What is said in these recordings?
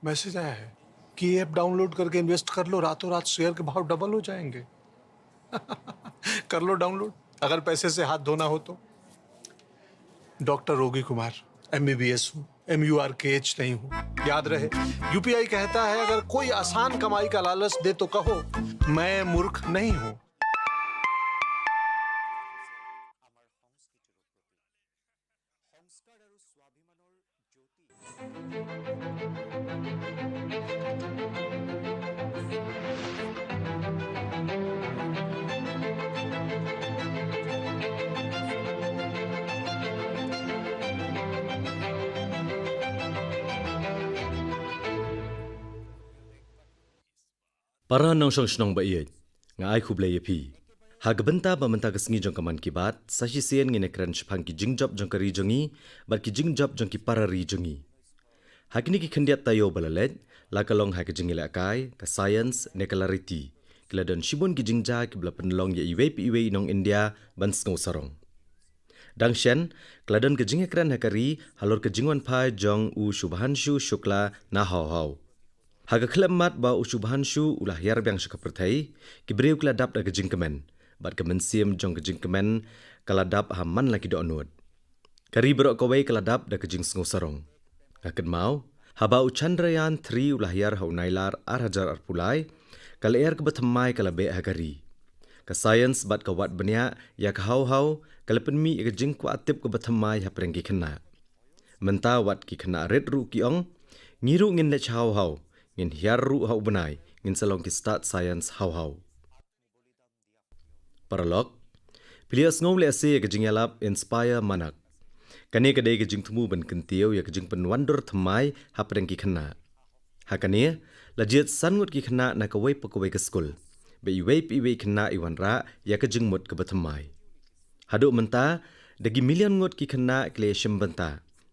मैसेज आया है कि ये ऐप डाउनलोड करके इन्वेस्ट कर लो, रातों रात शेयर के भाव डबल हो जाएंगे। कर लो डाउनलोड, अगर पैसे से हाथ धोना हो तो। डॉक्टर रोगी कुमार, MBBS हूँ, MURKH नहीं हूँ। याद रहे, UPI कहता है अगर कोई आसान कमाई का लालच दे तो कहो मैं मूर्ख नहीं हूँ। Para nong song snong ba iye nga ai khuble ye phi hagbanta ba manta kasngi jong kaman ki bat sashi sien ngine kran chphang ki jingjob jong kari jongi bar ki jingjob jong ki parari jongi hakini ki khandiat tayo balalet la kalong ha ki jingila kai ka science ne clarity kladon shibun ki jingja ki bla penlong ye iwe nong India ban sngo sarong dangshen kladon ke jinge kran hakari halor ke jingwan phai jong u Shubhanshu Shukla na haw Haga kelamat ba Shubhanshu ulah yar biang sakapertai kibreu keladap da kejingkemen bat kemensiam jong kejingkemen keladap haman laki do anut kari berok kawai keladap da kejing sengo sarong kaken mau haba Chandrayaan 3 ulah yar hau nailar hajar arpulai kalaer kebatamai kalabe hagari ka science bat ka wat benya ya ka hau kalapenmi kejing ku atip kebatamai haprengki kena menta wat ki kena red ru ki ong ngiru ngin le hau ngin hiaru hau benai ngin salong ki start science hau paralog pilias ngom le ase ke jingalap inspire manak kane kade ke jing thumu ban kentio ya ke jing pen wonder thamai hapreng ki khana hakane lajet sangut ki khana na ka wei pakawai ke skul be iwe khana iwanra ya ke jing mut ke bathamai hadu menta dagi million ngot ki khana kle shimbanta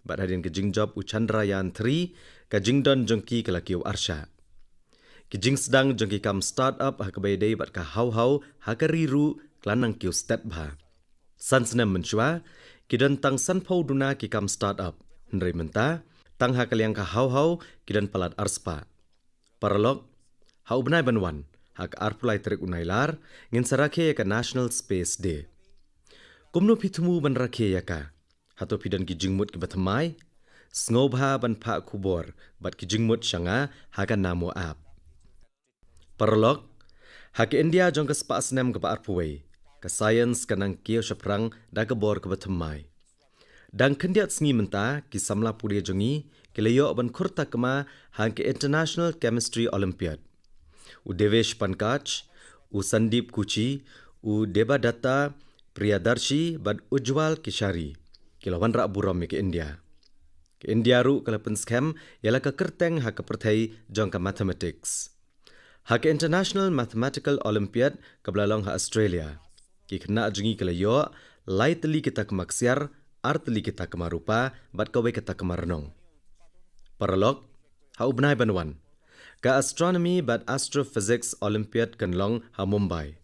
bat hadin ke jing job Chandrayaan 3 ka jingdon jongki kala kiu arsha ki jing sedang jongki kam startup hakabai dei bat ka hau hakari ru klanang kiu step bha sansnem menchwa kidan tang san phau duna ki kam startup ndrei menta tang hakaliang ka hau kidan palat arspa paralog hau benai banwan hak arpulai trek unailar ngin sarakhe ka national space day kumno pithumu ban rakhe yaka hato pidan ki jingmut ki bathamai Snobha ban pha kubor bat ki jingmut shanga haga namo ap paralog hak India jong ka spa snem ka arpuwei ka science kanang kio shaprang da ka bor ka bathamai dang khandiat sngi menta ki samla puri jongi kilayo ban khurta kama hang ke International Chemistry Olympiad u Devesh Pankaj u Sandeep Kuchi u Debadatta Priyadarshi bat Ujwal Kishari kilawan ra buram ke India ru kalapen scam yala ka kerteng ha ka perthai jong ka mathematics ha ka International Mathematical Olympiad kablalong ha Australia ki khna jungi kalayo laitli kita kamaksiar artli kita kamarupa bat kawe kita kamarnong paralog ha ubnai banwan ka Astronomy bat Astrophysics Olympiad kanlong ha Mumbai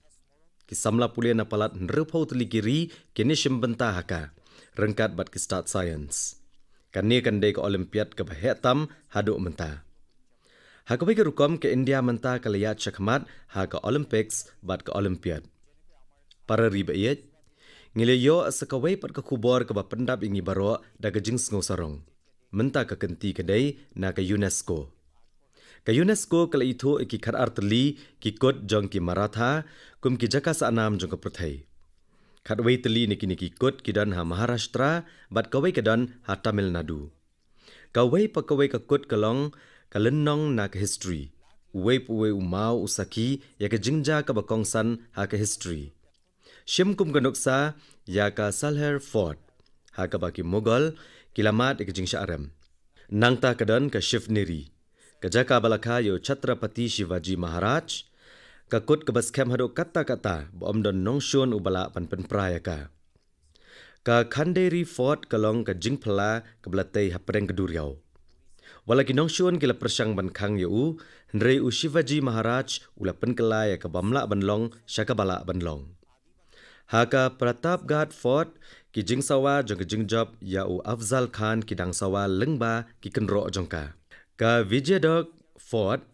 ki samla pulia na palat nrupau tli kiri kini shimbanta haka rengkat bat ki start science Kani kandai ke Olympiad ke bahetam hadu menta. Hakabai ke rukom ke India menta kaliyat chakmat ha ke Olympics bat ke Olympiad. Para riba iet, ngileyo asakawai pat ke kubor ke bapendap ingi baro daga jing sngo sarong. Menta ke kenti kedai na ke UNESCO. Ke UNESCO kala itu iki khar artli ki kot jong ki maratha kum ki jaka sa anam jong ke perthai. Khatwai teli niki kot kidan ha Maharashtra bat kawai kidan ha Tamil Nadu. Kawai pakawai ka kot kalong kalennong na ka history. Uwei puwei umau usaki ya ka jingja ka bakongsan ha ka history. Shimkum ka nuksa ya ka Salher Fort ha ka baki Mughal kilamat ka jingsha aram. Nangta kadan ka Shivneri. Ka jaka balaka yo Chhatrapati Shivaji Maharaj kakut ke baskem hadu kata bomdon nongshun ubala pan prayaka ka Khanderi Fort kalong ka jingphala ka blatai hapreng keduriau walaki nongshun kila persang ban khang yu ndrei u Shivaji Maharaj ula penkelai ka bamla banlong shakabala banlong haka Pratapgarh Fort ki jingsawa jong jingjob ya u Afzal Khan ki dangsawa lengba ki kenro jongka Ka Vijaydok Fort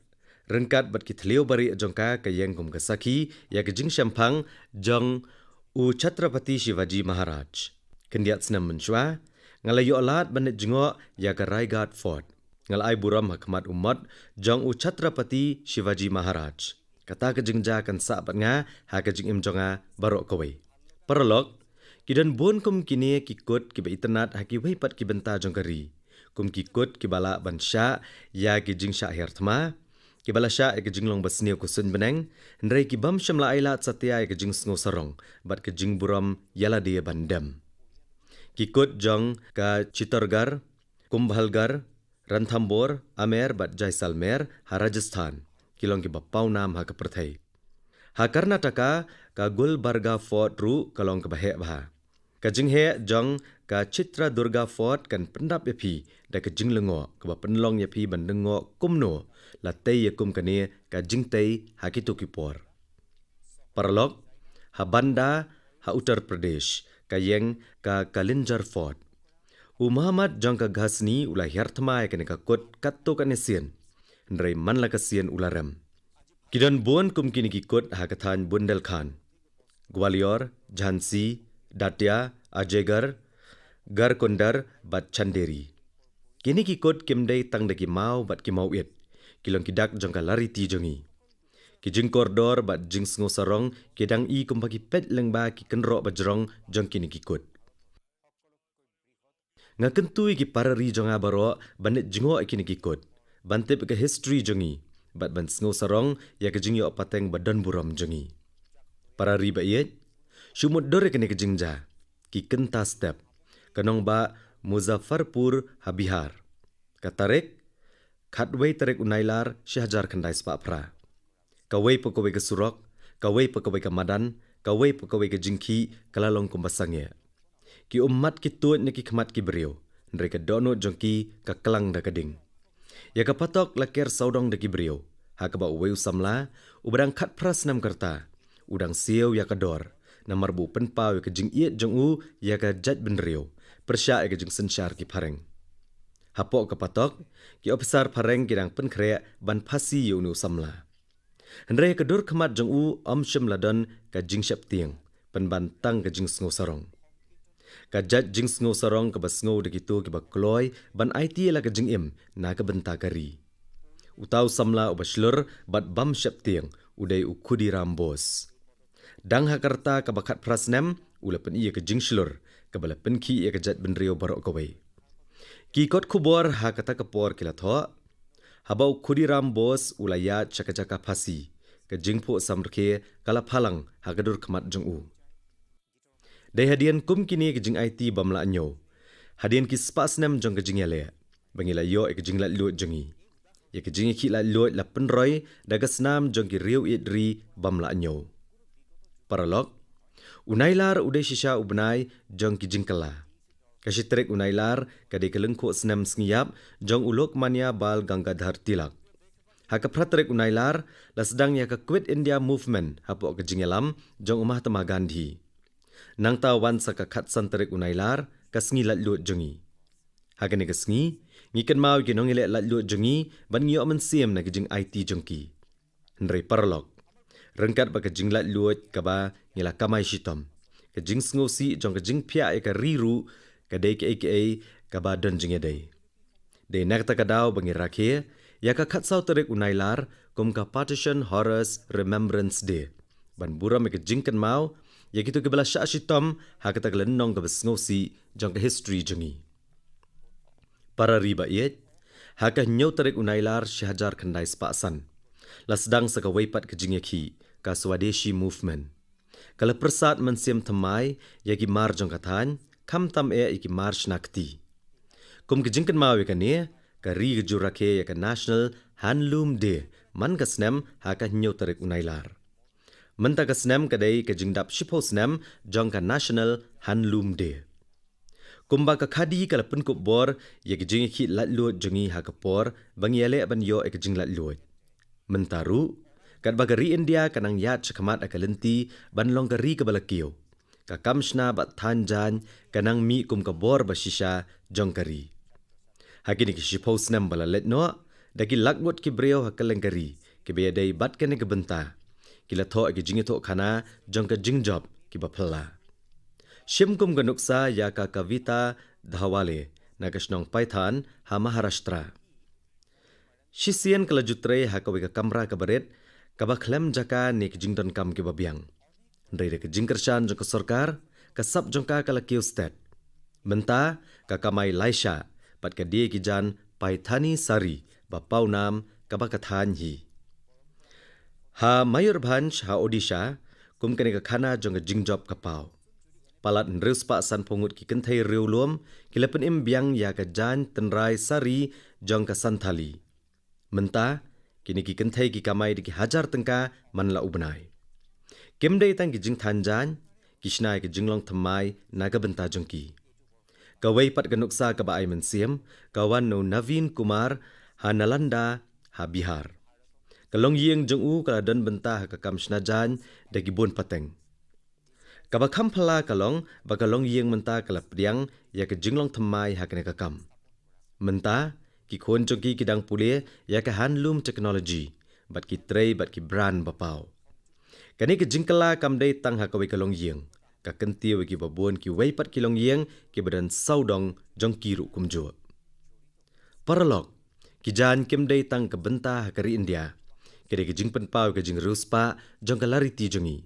rengkat bat kithleo bari jongka ka yang kum kasaki ya ka jing shampang jong u Chhatrapati Shivaji Maharaj. Kendiat senam menchua ngalayo alat banit jengo ya ka Raigad Fort. Ngalai buram hakmat umat jong u Chhatrapati Shivaji Maharaj. Kata ka jingja kan sa bat nga ha ka jing im jonga barok kawai. Paralog kidan bon kum kini kikut ki ba internet ha ki wei pat ki benta jong kari. Kum kikut ki bala ban sya ya ki jing sya her thma ki bala sya ki jing long basniu kusun beneng ndrai ki bam shamla ailat satya ki jing sngo sarong bat ki jing buram yala dia bandam. Kikut jong ka Chittorgarh, Kumbhalgarh, Ranthambore, Amer bat Jaisalmer ha Rajasthan kilong ki ba pau nam ha ka Prathai. Ha Karnataka ka Gulbarga Fort ru kalong ka bahe bah. Ka jinghe jong ka Chitradurga Fort kan pendap yapi da ka jinglengo ka ba penlong yapi bandengo kumno la tei yakum kane ka jingtei ha kitu kipor. Paralog ha Banda ha Uttar Pradesh ka yeng ka Kalinjar Fort. U Muhammad jong ka Ghazni ula herthma kane ka kot katto kane sien. Ndrai man la ka sien ularem. Kidan bon kum kini kikut ha kathan Bundelkhand, Gwalior, Jhansi, Datia, Ajaygarh, Garkondar bat Chanderi. Kini kikut kimdei tang daki mau bat ki mau it, kilong kidak jongka lari ti jongi. Ki jing kordor bat jing sngo sarong kidang i kumpaki pet lengba ki kenro bajrong jong kini kikut. Nga kentui ki parari jonga baro banit jingo kini kikut, bantip ke history jongi. Bat ban sngo sarong ya ke jing yo pateng badan buram jengi. Para riba iet, shumut dore kene ke jingja, ki kenta step, kanong ba Muzaffarpur ha Bihar. Katarek, khatway tarek unailar Syahjar khandai spa pra. Kaway pekaway ke Surok, kaway pekaway ke Madan, kaway pekaway ke Jingki, kalalong kumbasangnya. Ki umat ki tuat ne ki khmat ki beriau, ndre ke dono jongki ka kelang da keding. Ya kapatok laker saudong de kibriyo, ha kaba uweu samla, ubrang kat pras nam kerta, udang siau ya kador, namar bu penpau ya kejing iet jong u ya ka jat benriyo, persya ya kejing sensyar ki pareng. Hapok kapatok, ki ofisar pareng kidang penkrea ban pasi yu nu samla. Hendrai kedor kemat jong u omshem ladon ka jing syap tiang, penban tang ka jing sngo sarong. Kajat jing sngo sarong ke basngo de gitu ke bakloy ban IT la ke jing im na ke benta kari. Utau samla ubashlur bat bam syap tiang udai ukudi rambos. Dang hakarta ke bakat prasnem ula pen iya ke jing shlur ke bala penki iya ke jat benrio barok kawai. Ki kot kubor ha kata ke por kila tho. Habau ukudi rambos ula ya caka-caka pasi ke jing po samrke kala palang ha kedur kemat jong u. Dai hadian kum kini ke jing IT bamla anyo. Hadian ki spas nem jong ke jing yale. Bangila yo ke jing lat luot jongi. Ya ke jing ki lat luot la penroy daga snam jong ki riu idri bamla anyo. Paralog unailar udai shisha ubnai jong ki jing kala. Kashitrek unailar kadai kelengko snam sngiap jong ulok mania bal Gangadhar Tilak. Haka pratrek unailar la sedang ya ke Quit India Movement hapo ke jing yalam jong Mahatma Gandhi. Nang tawan sa kakat santarik unailar, kasngi lat luot jongi. Hagan ni kasngi, ngikan mau ginong ile lat luot jongi, ban ngiyo man siem na gijing IT jongki. Hendrai paralog. Rengkat ba kajing lat luot kaba ngila kamay shitom. Kajing sngosi jong kajing pia ka riru, kadai ke aka kaba don jinge day. Day nakta kadaw bangi rakhe, ya kakat saw tarik unailar, kum ka Partition Horrors Remembrance Day. Ban buram ke jingkan mau, ya gitu ke bala syak shitom ha kata kelenong ke besngosi jong ke history jongi. Para riba iet, ha ka nyau tarik unailar Syahjar khandai spasan. La sedang sa ka waipat ke jingeki ka Swadeshi Movement. Kala persat mensiam temai ya ki mar jong kathan, kam tam iki march nakti. Kum ke jingkan mawi ka ne, ka ri ke jurake ya ka National Handloom Day, man ka snem ha ka nyau tarik unailar. Menta ka snem kadai ke jingdap shipo snem jong ka National Handloom Day. Kumba ka khadi kala penkup bor ya ke jing ki lat luot jongi ha ka por bang yale ban yo ke jing lat luot. Mentaru kat bagari India kanang yat chakamat akalenti ban long ka ri ka balakio. Ka kamshna bat thanjan kanang mi kum ka bor basisha jong kari. Hakini ki shipo snem bala let no Dagi lagngot ki brio ha kalengkari ki beyadai bat kene ke benta. Kila tho ki jingi tho khana jong ka jingjob ki baphala. Shimkum ganuksa ya ka kavita dhawale nagasnong Python ha Maharashtra. Shisian kala jutre ha kawi ka kamra ka baret ka bakhlem jaka ne ki jingdon kam ki babiang. Ndai ke jingkershan jong ka sarkar ka sab jong ka kala kiu state. Benta ka kamai Laisha pat ka die ki jan Paithani Sari ba pau nam ka bakathan hi. Ha Mayurbhanj ha Odisha kum kene ka khana jong ka jingjob ka pau. Palat nreus pa san pongut ki kenthai riu luom ki lepen im biang ya ka jan tenrai Sari jong ka Santali. Menta kini ki kenthai ki kamai di ki hajar tengka man la ubnai. Kimdei tang ki jing thanjan kishnai ki jinglong thamai naga benta jongki. Kawai pat ganuksa ka baai mensiam kawan no Navin Kumar ha Nalanda ha Bihar. Kalong yeng jong u kala don benta ha kakam shnajan dagi bon pateng. Kabakam phala kalong bakalong yeng menta kala priang ya ke jinglong thamai ha kene kakam. Menta ki khon jongki kidang pule ya ke handloom technology bat ki tray bat ki brand bapau. Kani ke jingkala kamdei tang ha kawai kalong yeng. Ka kentiu ki babon ki wei pat kilong yeng ki badan saudong jongki ru kumjo. Paralog ki jan kimdei tang ke benta ha kari India. Kede ke jing penpau ke jing ruspa jong ka lari ti jongi.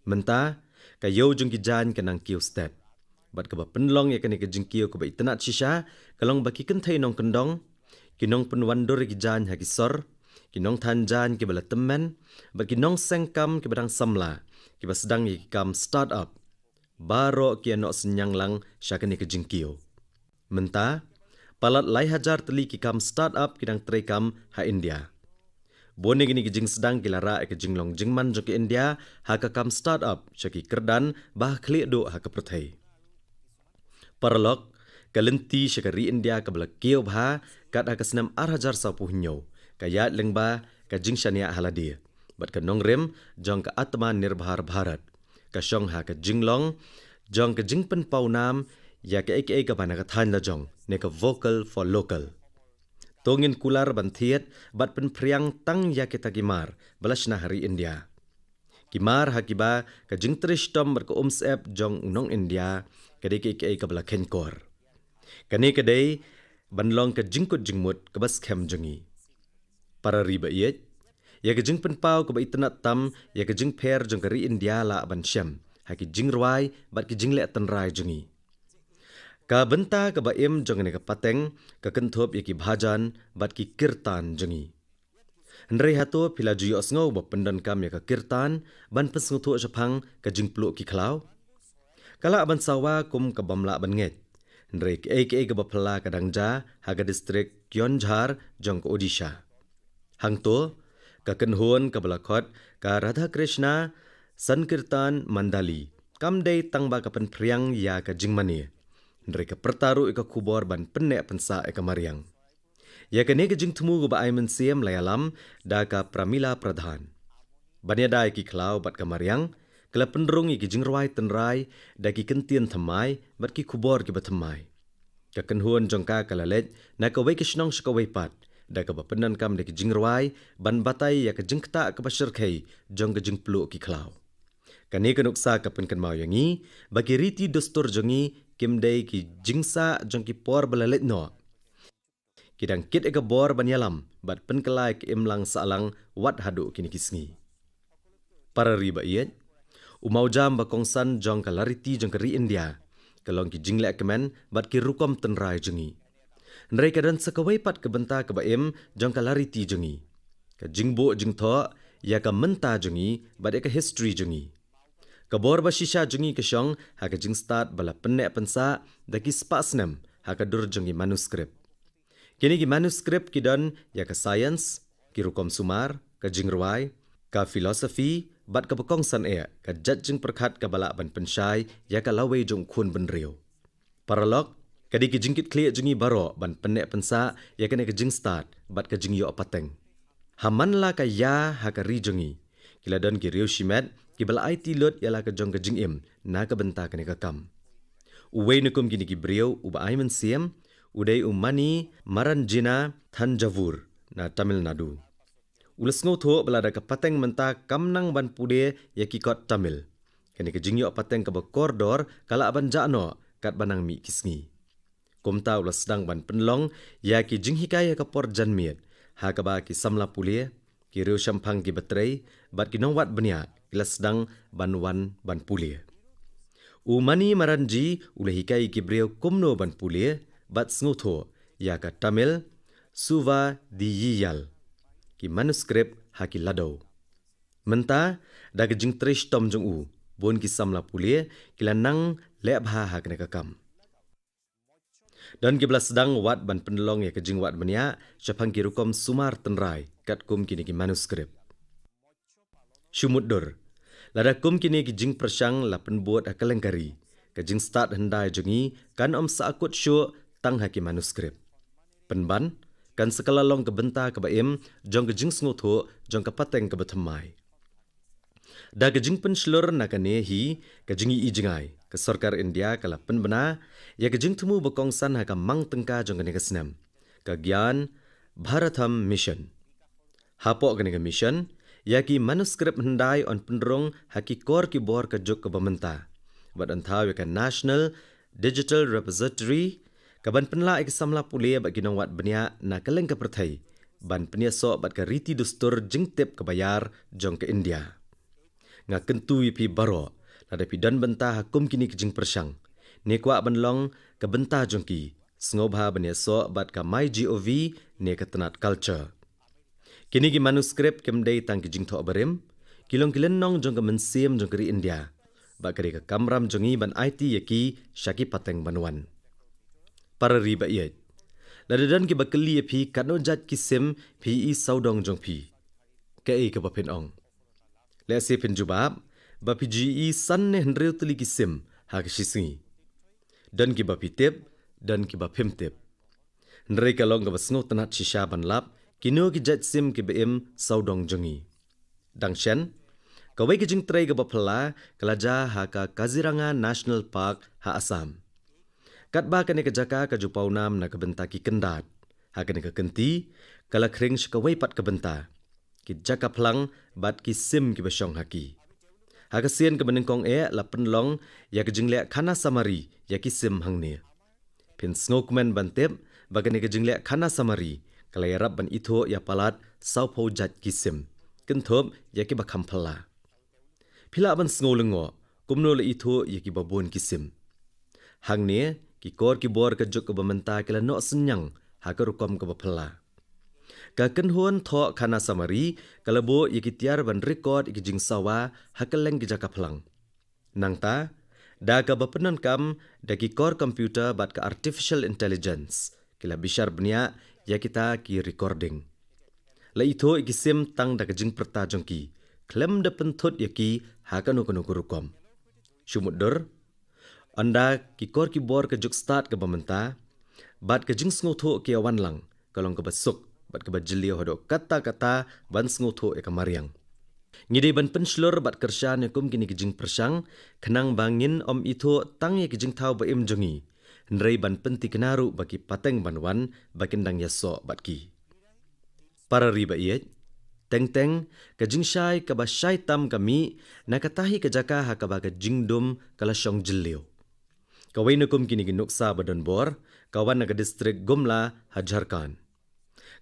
Menta ka yo jong ki jan ke nang kiu stat. Bat ka ba penlong ya kene ke jing kiu ka ba itanat shisha kalong baki kenthai nong kendong kinong penwandor ki jan ha ki sor kinong than jan ki bala temen bat kinong sengkam ki badang samla ki ba sedang ki kam startup baro ki anok senyang lang sya kene ke jing kiu. Menta palat lai hajar teli ki kam startup kidang trekam ha India. Bone gini ki jing sedang kilara ke jinglong jingman jo ke India ha ka kam startup syaki kerdan bah khli do ha ka prathai. Paralog kalenti syakari India ka bala kio bha kat ha ka senam 8,000 nyo kayat lengba ka jing shania haladi. Bat ka nongrem jong ka atma nirbhar Bharat ka syong ha ka jinglong jong ka jingpen pau nam ya ka aka ka bana ka than la jong ne ka vocal for local. Tongin kular bantiet bat pen priang tang ya kita gimar balasna hari India. Gimar hakiba ka jing trishtom ber ka umsep jong nong India kadai ka bala kenkor. Kani kadai banlong ka jingkut jingmut ka bas kem jongi. Para riba iet ya ka jing pen pau ka ba itanat tam ya ka jing per jong kari India la ban syam haki jing ruai bat ki jing le tanrai jongi. Ka benta ka baim jong ne ka pateng ka kenthop yaki bhajan bat ki kirtan jongi. Ndrei hato pila juyo asngau ba pendan kam ya ka kirtan ban pesnguthu japang ka jingplu ki khlau. Kala ban sawa kum ka bamla ban nget. Ndrei ke ka bapla ka dangja haga distrik Kyonjhar jong ka Odisha. Hangto ka kenhon ka balakot ka Radha Krishna Sankirtan Mandali kamdei tangba ka pen priang ya ka jingmani. Ndrei ka pertaru ika kubor ban penek pensa ika mariang. Ya ka nega jing temu ba aiman siam layalam da ka Pramila Pradhan. Banya da ki klau bat ka mariang, kala pendrung iki jing ruai tenrai da ki kentien thamai bat ki kubor ki bathamai. Ka kenhuan jongka kala let na ka wei kishnong shka wei pat da ka bapenan kam da ki jing ruai ban batai ya ka jing kta ka basirkai jong ka jing plu ki klau. Kani ka nuksa ka penkan mau yangi bagi riti dostur jongi kimdei ki jingsa jong ki por balalet no. Kidang kit eka bor banyalam bat penkelai ki imlang saalang wat hadu kini kisngi. Para riba iet, umau jam bakongsan jong ka lariti jong kari India, kalong ki jingle kemen bat ki rukom tenrai jongi. Nrei kadan sekawai pat kebenta kebaim jong ka lariti jongi. Ka jingbo jing tho ya ka menta jongi bat eka history jongi. Kabor ba shisha jongi kesyong ha ka jing start bala penek pensa daki spasnem ha ka dur jongi manuskrip. Kini ki manuskrip ki don ya ka science, ki rukom sumar, ka jing ruai, ka filosofi, bat ka bakongsan ka jat jing perkhat ka bala ban pensyai ya ka lawai jong khun ben riu. Paralog, kadi ki jingkit kliat jongi baro ban penek pensa ya ka ne ka jing start bat ka jing yo apateng. Haman la ka ya ha ka ri jongi. Kila don ki riu shimet ki bala IT lot ya la ka jong ka jing im na ka benta ka ne ka kam. Uwei nukum gini ki brio uba aiman siem udai umani Maranjina Thanjavur na Tamil Nadu. Ulas ngau tho belada ke pateng menta kamnang ban pude ya kikot Tamil. Kini ke jingyo pateng ke bekordor kala aban jano kat banang mi kisngi. Komta ulas sedang ban penlong ya ki jinghikaya ke por janmiet. Ha ke ba ki samla pulia, ki riu syampang ki betrei, bat ki nongwat benia kila sedang ban wan ban pulia. Umani maranji ule hikai ki beriau kumno ban pulia, bat ngau ya ke Tamil, Suva Diyiyal. Ki manuskrip haki ladau. Menta da ke jing trish tom jong u, bon ki samla pulia, kila nang lep ha kena kakam. Dan ki belas sedang wat ban penlong ya ke jing wat benia, syapang ki rukom sumar tenrai, kat kum kini ki manuskrip. Syumuddur. Lada kum kini ki jing persyang la penbuat akalengkari, ke jing start hendai jongi, kan om saakut syuk tang haki manuskrip. Penban, kan sekala long ke benta ke baim, jong ke jing sengutu, jong ke pateng ke betemai. Da ke jing penslur na ke nehi, ke jingi i jingai, ke Sarkar India kala penbena, ya ke jing temu bekongsan haka mang tengka jong ke nega senam, ke Gyan Bharatam Mission. Hapok ke nega mission, ya ki manuskrip hendai on penderong haki kor ki bor ke juk ke bementa. Bat antau ya ke National Digital Repository, kaban penla ek samla pule bat ginong wat benia na keleng ke perthai, ban penia so bat ke riti dustur jingtip ke bayar jong ke India. Nga kentu pi baro, lada pi dan benta hakum kini ke jing persyang. Ne kwa banlong ke benta jong ki, sengobha benia so bat ke MyGov ne ke tenat culture. Kini ki manuskrip kemdei tang ki jing thok berim, kilong kilenong jong ke mensim jong keri India, bat keri ke kamram jongi ban IT yaki syaki pateng banwan. Para riba iat. Ladadan ki bakeli pi katno jat kisim pi i saudong jong pi. Kei ke bapin ong. Lesi pin jubab, bapi GE san ne hendreu tuli kisim ha ke shisingi. Dan ki bapi tip, dan ki bapim tip. Hendrei kalong ke basngo tenat shisha ban lap, kino ki jat sim ki beim saudong jongi. Dang shen, kawai ki jing trai ke bapela, kelaja ha ka Kaziranga National Park ha Assam. Katba kene ke jaka ke jupau nam na ke benta ki kendat. Ha kene ke kenti, kala kring shkawai pat ke benta. Ki jaka pelang bat ki sim ki besyong haki. Ha ke sien ke benengkong la penlong ya ke jinglek khana samari ya ki sim hang ni. Pin snokmen bantip bagane ke jinglek khana samari kala yarap ban itho ya palat saupo jat ki sim. Kenthop ya ki bakham phala. Pila ban sngolengo kumno le itho ya ki babon ki sim. Hang ni ki kor ki bor ke juk ke bementa kila no senyang ha ke rukom ke bapela. Ka kenhuan tho khana samari kalabo iki tiar ban record iki jing sawa hakeleng ki jaka plang. Nangta da ka bapenan kam da ki kor komputer bat ka artificial intelligence kila bishar benia ya kita ki recording. La itho iki sim tang da ka jing perta jongki klem da penthut yaki ha ka no rukom. Syumuddur anda ki kor ki bor ke juk start ke bamenta bat ke jing sngoto ki awan lang kalong ke besuk bat ke bajilio hodok kata-kata ban sngoto e kamariang. Ngide ban penslur bat kersyan yakum kini ke jing persyang kenang bangin om itu tang ye ke jing tau ba im jongi. Nrei ban penti kenaru bagi pateng banwan bakindang yaso bat ki. Para riba iet teng-teng ke jing syai ke ba syai tam kami nakatahi ke jaka ha ke ba ke jing dum kala syong jilio. Kawai nukum kini ki nuksa badan bor, kawan naga distrik Gumla, Hajarkan.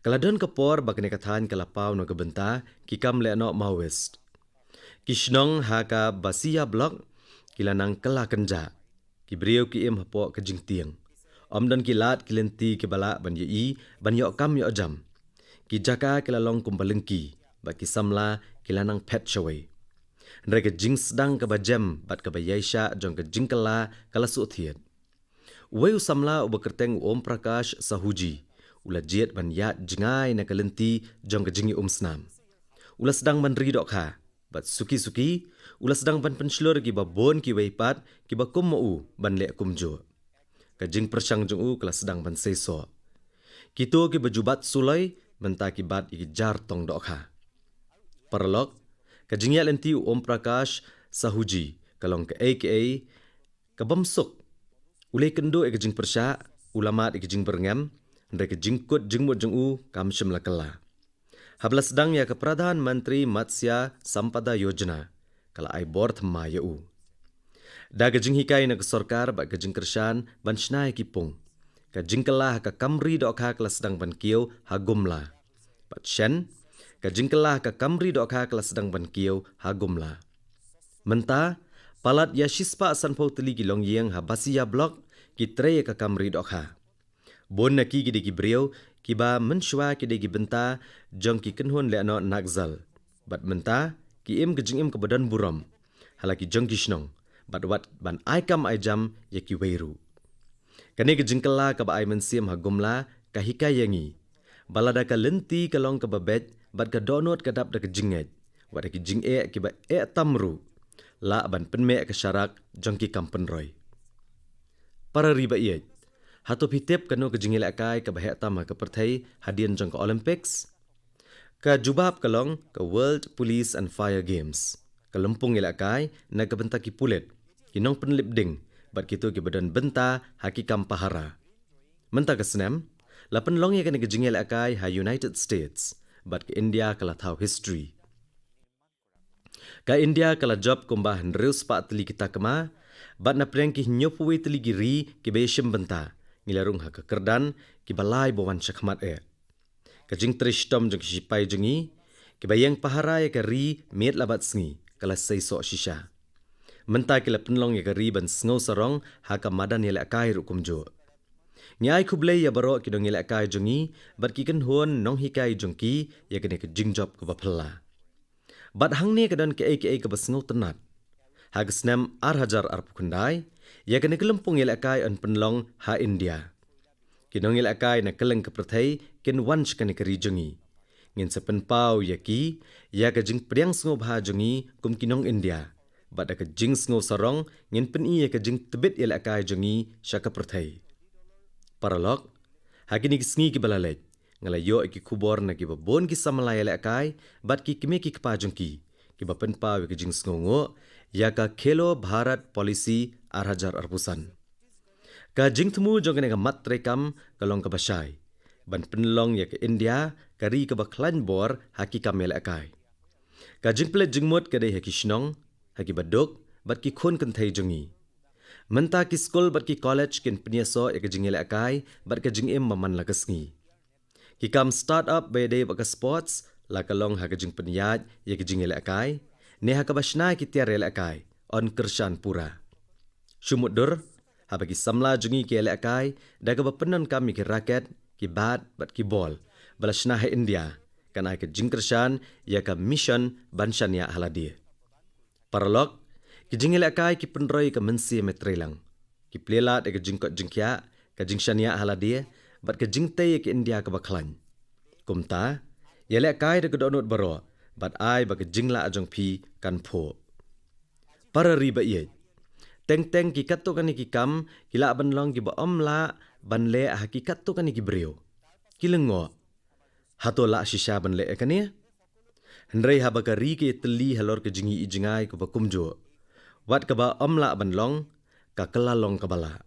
Kaladon kapor bakne kathan kalapau no kebenta, kikam le no Maoist. Kishnong haka Basia Blok, kilanang kala kenja, kibriyo ki im hapo ke jing tiang. Omdan kilat kilenti kibala ban yi ban yok kam yok jam. Ki jaka kilalong kumpalengki, baki samla kilanang pet shaway. Mereka jing sedang ke bajem bat ke bayaisha jong ke jingkala kala suothiat. Uwai usamla ubakerteng Om Prakash Sahuji, ula jiet ban yat jingai na kalenti jong ke jingi snam. Ula sedang ban ridok ha, bat suki-suki, ula sedang ban penslur ki babon ki weipat ki bakum mau ban lek kumjo. Ke jing persyang jong u kala sedang ban seso. Kito ki bajubat sulai benta ki bat iki jar tong dok ha. Paralog kajingya lenti Om Prakash Sahuji kalong ke AKA ke bamsuk ulai kendo e kejing persya ulamat e kejing berngam ndai ke jingkut jingmut jengu kam shimla kala. Habla sedang ya ke Pradhan Menteri Matsya Sampada Yojana kala ai bor thma ya u. Da ke jinghikai na ke sarkar ba ke jingkershan ban shnai ki pung. Ka jingkelah ka kamri dok ha kala sedang ban kiau ha gumla. Bat shen ka jingkelah ka kamri dok ha kala sedang ban kiau ha gumla. Menta palat ya shispa sanpau teli ki long yeng ha basia blok ki treye ka kamri dok ha. Bon na ki gidi ki brio ki ba menshwa ki de ki benta jong ki kenhon le ano nakzal. Bat menta ki im ke jing im ke badan buram. Halaki jong ki shnong. Bat wat ban ai kam ai jam ya ki weiru. Kani ke jingkela ka ba ai mensiam ha gumla ka hikayangi. Balada ka lenti ka long ka babet bat ka donot ka dap da ka jinget. Wat ki jing ki ba tamru. La ban penme ke syarak jong ki kampen roy. Para riba iet. Hatu pitip kanu ke jingil akai ke bahek tam ke perthai hadian jong ke Olympics. Ka jubab kalong ke World Police and Fire Games. Ke lempung ilakai na ke benta ki pulet. Kinong penlip ding. Bat kitu ki badan benta hakikam pahara. Menta ke senam. Lapan long ya ke jingil akai ha United States. Bat ke India kala tahu history. Ka India kala job kumbah nreus pa teli kita kema. Bat na preng ki nyopui teli giri ki beshim benta. Ngilarung ha ke kerdan ki balai bawan syakmat e. Ka jing trishtom jong sipai jengi. Ki bayang pahara ya ke ri met labat sengi. Kala say sok shisha. Menta ki la penlong ya ke ri ban sengau sarong ha ka madan ya lakai rukum jo. Nyai kublai ya baro ki dong ya lakai jengi. Bat ki kan huon nong hikai jongki ya ke jing job ke bapela. Bat hang ni kadan ke ke basengau tenat. Hag snam hajar pukundai. Ya kena kelempung ilakai an penlong ha India. Kinong ilakai na keleng ke perthai kin wanch kena ke rijongi. Ngin sepen pau ya ki ya ke jing priang sengau bha jongi kum kinong India. Bat ke jing sengau sarong ngin pen ya ke jing tebit ilakai jongi syaka perthai. Paralog hagini sengi ki balalek. Ngalayo ki kubor na ki babon ki samalaya ilakai bat ki kime ki kepajongki. Ki bapen pau ya ke jing sengau ngo ya ka Khelo Bharat Policy hajar pusan. Ka jing temu jong kena mat trekam kalong ka basai. Ban penlong ya ke India kari ka baklan bor haki kamel akai. Ka jing pelet jing mot ka dei haki shnong haki badok bat ki khon kan thai jongi. Menta ki school bat ki college kin pniaso ya ke jingel akai bat ka jing em maman la kasngi. Ki kam start up be dei ba ka sports la kalong ha ka jing pniat ya ke jingel akai ne ha ka basna ki tiarel akai on kershan pura. Shumut dur, habagi samla jungi ki elekai, daga bapenan kami ki raket, ki bat, bat ki bol, balasna hai India, kanai ke jingkershan, ya ka mission banshan ya haladi. Paralog, ki jing elekai ki penroi ke mensi metrelang, ki plelat ke jingkot jingkya, ke jingshan ya haladi, bat ke jingtei ke India ke baklan. Kumta, ya elekai daga donut baro, bat ai bagi jingla ajong pi kan po. Para riba iye. Teng-teng ki katto kani ki kam, kila ban long ki ba omla, ban le ki katto kani ki brio. Kilengo, hato la shisha ban le kani? Hendrai haba ka ri ke teli halor ke jingi ijingai ko ba kumjo. Wat ka ba omla ban long, ka kelalong ka bala.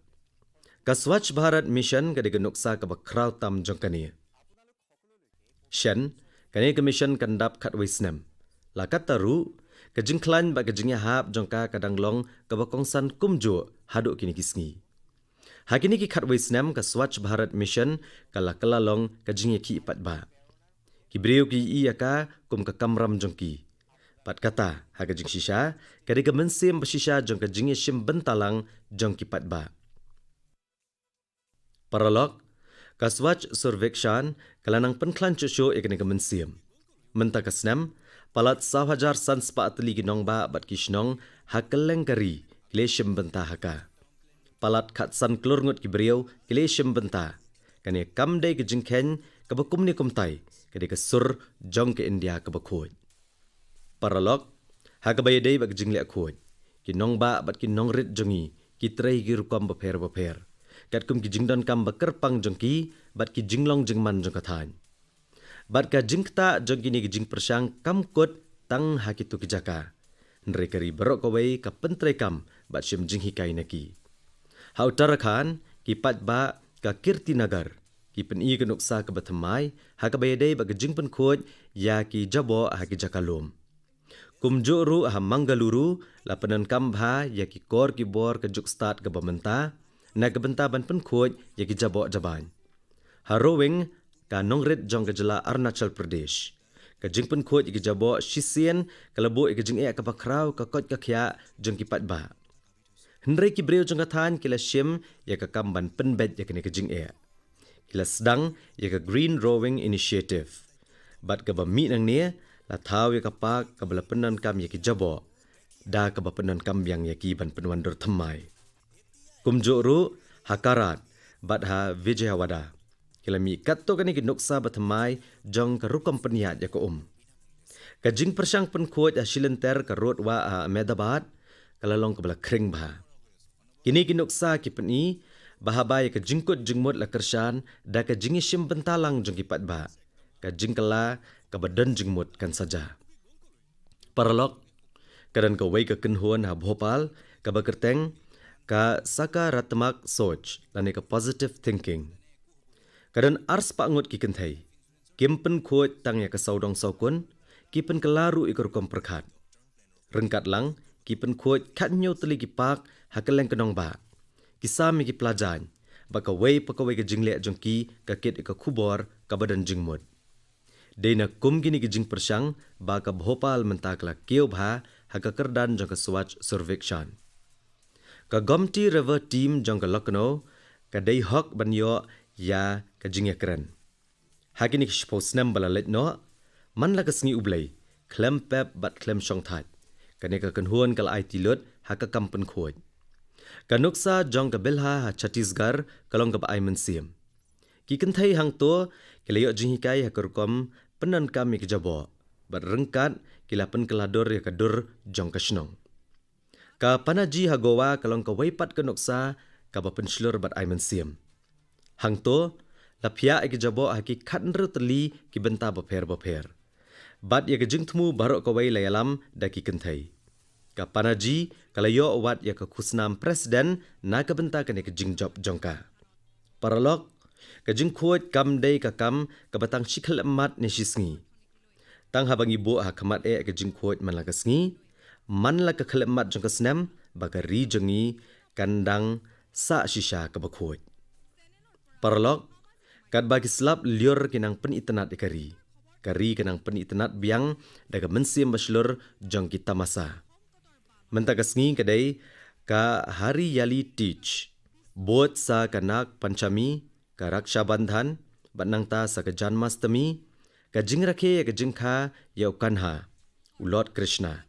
Ka Swachh Bharat Mission ka de nuksa ka ba kraw tam jong kani. Shen, kani ke mission kandap kat wisnem. La kataru, kejingklan ba kejingnya hap jongka kadang long kabakongsan kumjo haduk kini kisngi. Hakini ki khat wisnam ka Swachh Bharat Mission kala kelalong kejingnya ki ipat ba. Kibriu ki iya ka kum ka kamram jongki. Pat kata ha kejing shisha kadi ka mensim bashisha jong kejingnya shim bentalang jongki pat ba. Paralog ka Swachh Survekshan kalanang penklan chusho ikani ka mensim. Menta kasnam palat 1,000 sanspa atli ginong ba bat kishnong hakeleng kari kileshim benta haka. Palat kat san klurngut kibriau kileshim benta. Kani kamde ke jingken kabakum ni kumtai kadi ke sur jong ke India kabakhoy. Paralog hakabay day bag jingle akhoy. Kinong ba bat kinong rit jongi kitray girukam baper. Kat kum ki jingdon kam bakerpang jongki bat ki jinglong jingman jong kathan. Bat ka jingta jong kini jing persang kam kot tang hakitu kijaka. Nre kari berok kawai ka pentre kam bat shim jing hikai naki. Ha Uttarakhand ki pat ba ka Kirti Nagar ki pen I ke nuksa ke batamai ha ke bayadai ba ke jing pen khoj ya ki jabo ha ki jakalum. Kum juru ha Mangaluru la penan kambha ya ki kor ki bor ke juk start ke bamenta na ke benta ban pen khoj ya ki jabo jaban. Ha rowing ka nongrit jong ke jela Arunachal Pradesh. Ka jing pen khoj ki jabo Shisian ka labo ke jing ka bakrau ka kot ka khya jong ki pat ba. Hendrai ki breu jong ka than ki la shim ya ka kam ban pen bet ya ke jing Kila sedang ya ke Green Rowing Initiative. Bat ke ba mi nang nia la thau ya ka pak ka bala penan kam ya ki jabo. Da ka ba penan kam yang ya ki ban penwandur thamai. Kum juru hakarat bat ha Vijayawada. Kila mi katto kani ki nuksa bathamai jong ka rukam peniat ya ka Ka jing persang pen khoj a Shilenter ka road wa a Ahmedabad kala long ka bala kring ba. Kini ki nuksa ki peni bahabay ka jingkot jingmot la kershan da ka jingishim bentalang jong ki pat ba. Ka jingkala ka badan jingmot kan saja. Paralok kadan ka way ka kenhuan ha Bhopal ka bakerteng ka sakaratmak soch lani ka positive thinking. Kadan ars pa ngot ki kenthai. Kimpen khoj tang ya ka saudong saukun kipen kelaru ikor kom perkhat. Rengkat lang kipen khoj khatnyo teli ki pak hakeleng kenong ba. Kisami ki pelajan baka way pakaway ka jingle jongki ka kit ka khubor ka badan jingmut. Dena kum gini ki jing persang baka Bhopal mentakla keu bha haka kerdan jong ka swatch survekshan. Ka Gomti River team jong ka Lucknow ka day hok banyo ya ka jingya keren. Hakini ki shposnam bala letno man la ka sngi ublay klem pep bat klem shong that. Kane ka kenhuan kal IT lot haka kampen khoj. Kanuksa jong ka belha ha Chhattisgarh kalong ka ba Ayman Siem. Ki kenthai hang to kilayo jinghikai ha kurkom penan kami ke jabo. Bat rengkat kilapan kelador ya kadur jong ka shnong. Ka panaji ha Goa kalong ka waipat kanuksa ka ba penslur bat Ayman Siem. Hang to lapia ke jabo ha ki khatnru teli ki benta ba pher. Bat ya ke jingthmu barok ka wai layalam da ki kenthai. Ka panaji kalayo wat ya ke khusnam presiden na ka benta kane ke jingjob jongka. Paralok ka jingkhoj kam dei ka kam ka batang shikhal mat ne shisngi. Tang habangi bo ha khamat ke jingkhoj man la ka sngi man la ka khalem mat jongka snam ba ka ri jongi kandang sa shisha ka bakhoj. Paralok kat bagi slap liur kinang pen itanat ikari. Kari kinang pen itanat biang daga mensim baslur jongki tamasa. Mentagasngi kadai ka hari yali teach. Bot sa kanak panchami, ka raksha bandhan, batnang ta sa ka janmastami, ka jingrakhe ka jingkha ya kanha, ulot Krishna.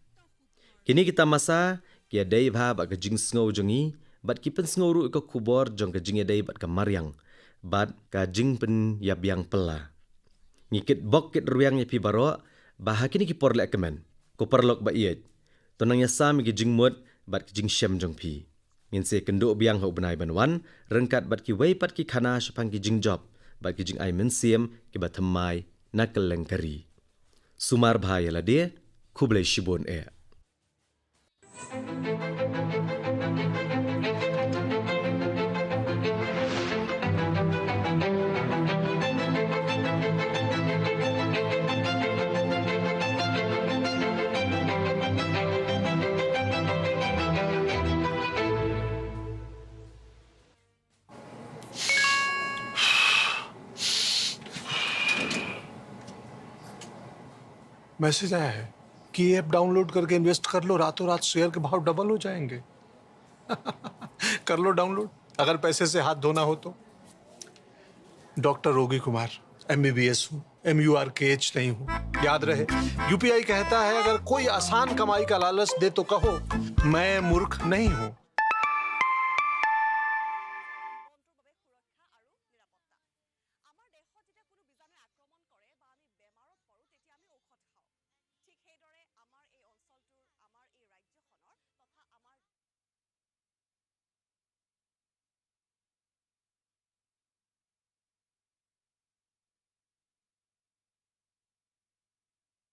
Kini kita masa kia dai bha ba ka jing sngow jongi, bat kipen sngoru ka kubor jong ka jing dai bat ka maryang, bat ka jing pen yabyang pela. Ngikit bok kit ruyang ya pi baro, bah kini ki porlek kemen, ko perlok ba iet. Tonang ya sami ki jingmut bat ki jing shem jong pi. Ngin se kendo biang ho benai banwan rengkat bat ki wei pat ki khana shapang ki jing job bat ki jing Ayman Siem ki bat thamai nakal lengkari. Sumar bhai la de khublai shibon e. Message आया है कि app download करके इन्वेस्ट कर लो, रातों रात शेयर के भाव डबल हो जाएंगे। कर लो डाउनलोड, अगर पैसे से हाथ धोना हो तो। डॉक्टर रोगी कुमार, MBBS हूँ, MURKH नहीं हूँ। याद रहे, UPI कहता है अगर कोई आसान कमाई का लालच दे तो कहो मैं मूर्ख नहीं हूँ।